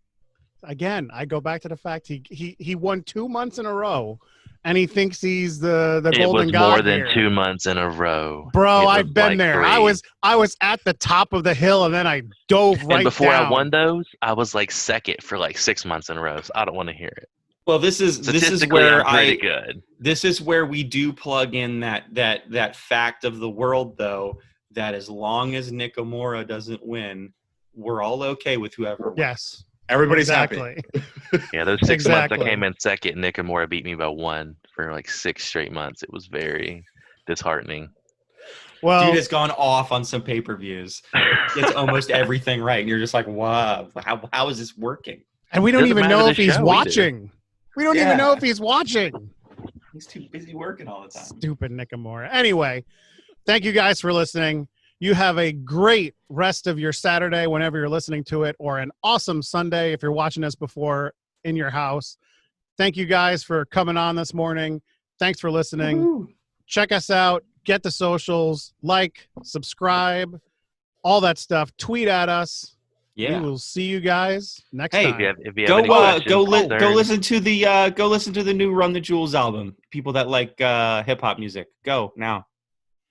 Again, I go back to the fact he won 2 months in a row, and he thinks he's the golden god. It was more than here. 2 months in a row, bro. I've been there. 3. I was at the top of the hill, and then I dove right down. And before I won those, I was second for 6 months in a row. So I don't want to hear it. Well, this is where pretty good. This is where we do plug in that fact of the world, though, that as long as Nakamura doesn't win, we're all okay with whoever wins. Yes. Everybody's happy. Yeah, those 6 months I came in second, Nakamura beat me by 1 for 6 straight months. It was very disheartening. Well, dude has gone off on some pay-per-views. It's almost everything right, and you're just like, wow, how is this working? And we don't even know if he's watching. We don't even know if he's watching. He's too busy working all the time. Stupid Nakamura. Anyway, thank you guys for listening. You have a great rest of your Saturday whenever you're listening to it, or an awesome Sunday if you're watching us before in your house. Thank you guys for coming on this morning. Thanks for listening. Woo-hoo. Check us out. Get the socials. Like, subscribe, all that stuff. Tweet at us. Yeah. We will see you guys next time. If you have go listen to the new Run the Jewels album. People that like hip hop music, go now.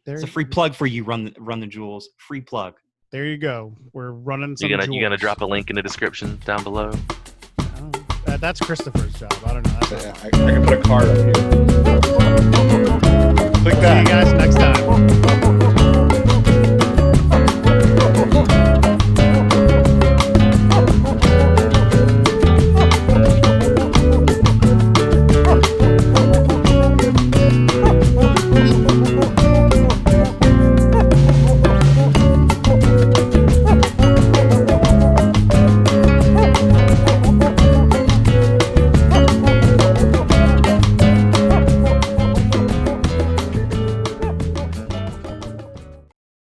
It's a free plug for you. Run the Jewels. Free plug. There you go. We're running some. You gonna drop a link in the description down below? Oh. That's Christopher's job. I don't know. Yeah, I can put a card up here. Click See that. you guys next time.